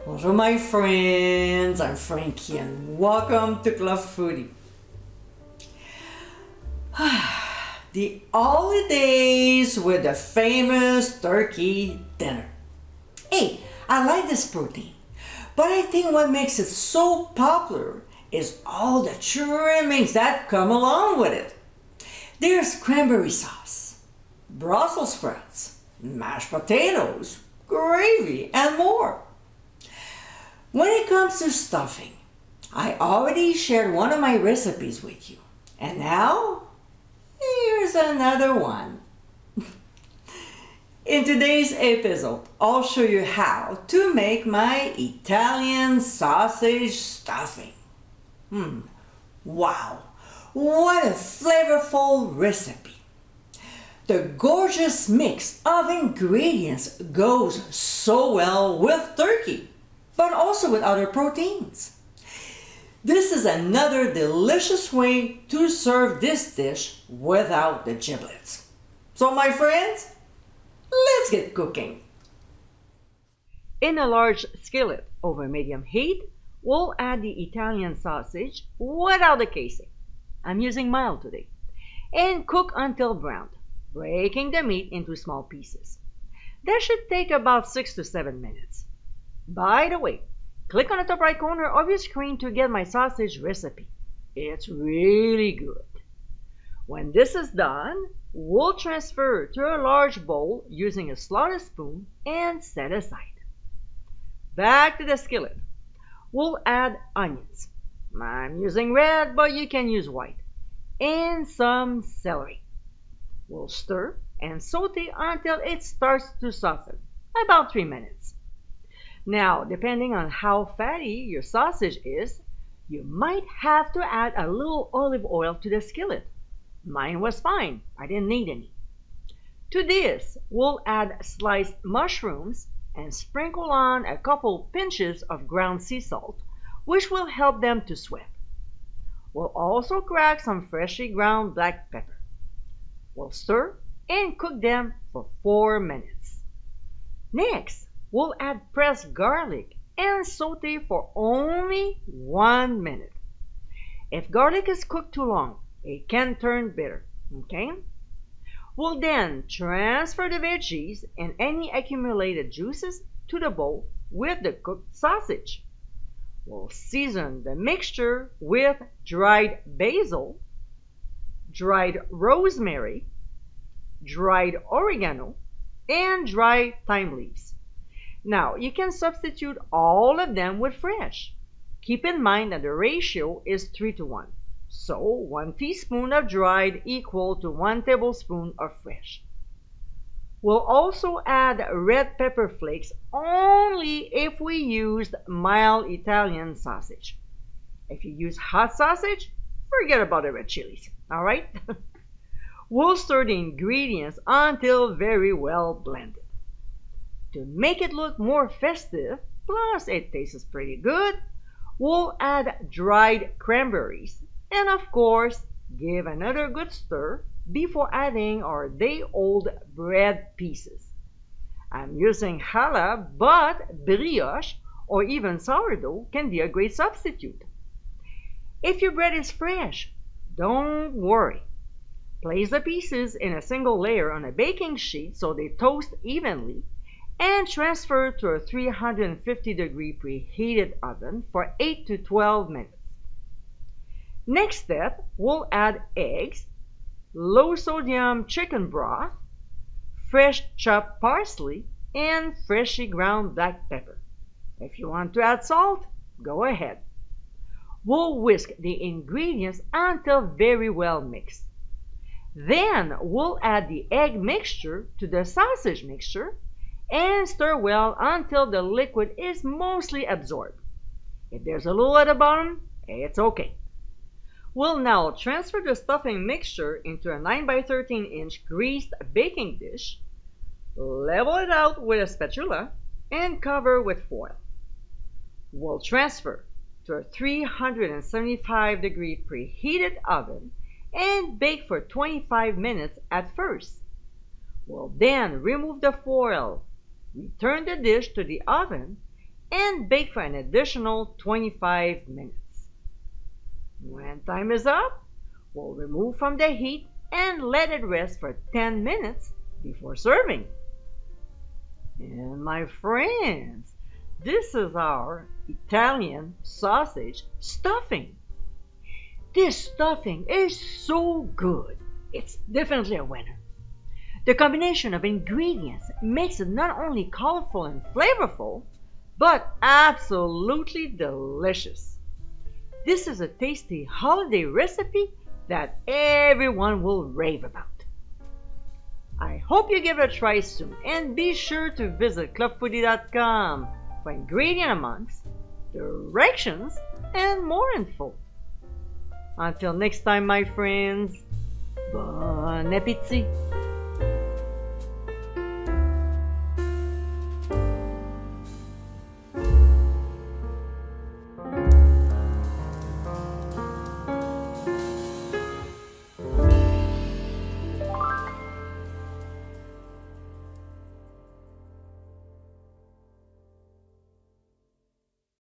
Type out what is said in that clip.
Bonjour, my friends. I'm Frankie, and welcome to Club Foodie. The holidays with the famous turkey dinner. Hey, I like this protein, but I think what makes it so popular is all the trimmings that come along with it. There's cranberry sauce, Brussels sprouts, mashed potatoes, gravy, and more. When it comes to stuffing, I already shared one of my recipes with you. And now, here's another one. In today's episode, I'll show you how to make my Italian sausage stuffing. Wow, what a flavorful recipe. The gorgeous mix of ingredients goes so well with turkey, but also with other proteins. This is another delicious way to serve this dish without the giblets. So my friends, let's get cooking. In a large skillet over medium heat, we'll add the Italian sausage without the casing. I'm using mild today. And cook until browned, breaking the meat into small pieces. That should take about 6 to 7 minutes. By the way, click on the top right corner of your screen to get my sausage recipe. It's really good. When this is done, we'll transfer to a large bowl using a slotted spoon and set aside. Back to the skillet. We'll add onions. I'm using red, but you can use white. And some celery. We'll stir and saute until it starts to soften, about 3 minutes. Now, depending on how fatty your sausage is, you might have to add a little olive oil to the skillet. Mine was fine, I didn't need any. To this, we'll add sliced mushrooms and sprinkle on a couple pinches of ground sea salt, which will help them to sweat. We'll also crack some freshly ground black pepper. We'll stir and cook them for 4 minutes. Next, we'll add pressed garlic and saute for only 1 minute. If garlic is cooked too long, it can turn bitter, okay? We'll then transfer the veggies and any accumulated juices to the bowl with the cooked sausage. We'll season the mixture with dried basil, dried rosemary, dried oregano, and dried thyme leaves. Now, you can substitute all of them with fresh. Keep in mind that the ratio is 3 to 1. So, 1 teaspoon of dried equal to 1 tablespoon of fresh. We'll also add red pepper flakes only if we used mild Italian sausage. If you use hot sausage, forget about the red chilies, all right? We'll stir the ingredients until very well blended. To make it look more festive, plus it tastes pretty good, we'll add dried cranberries and of course, give another good stir before adding our day-old bread pieces. I'm using challah, but brioche or even sourdough can be a great substitute. If your bread is fresh, don't worry. Place the pieces in a single layer on a baking sheet so they toast evenly and transfer to a 350-degree preheated oven for 8 to 12 minutes. Next step, we'll add eggs, low-sodium chicken broth, fresh chopped parsley, and freshly ground black pepper. If you want to add salt, go ahead. We'll whisk the ingredients until very well mixed. Then we'll add the egg mixture to the sausage mixture and stir well until the liquid is mostly absorbed. If there's a little at the bottom, it's okay. We'll now transfer the stuffing mixture into a 9 by 13 inch greased baking dish, level it out with a spatula, and cover with foil. We'll transfer to a 375-degree preheated oven and bake for 25 minutes at first. We'll then remove the foil, return the dish to the oven, and bake for an additional 25 minutes. When time is up, we'll remove from the heat and let it rest for 10 minutes before serving. And my friends, this is our Italian sausage stuffing. This stuffing is so good. It's definitely a winner. The combination of ingredients makes it not only colorful and flavorful, but absolutely delicious. This is a tasty holiday recipe that everyone will rave about. I hope you give it a try soon, and be sure to visit clubfoodie.com for ingredient amounts, directions, and more info. Until next time, my friends, bon appétit!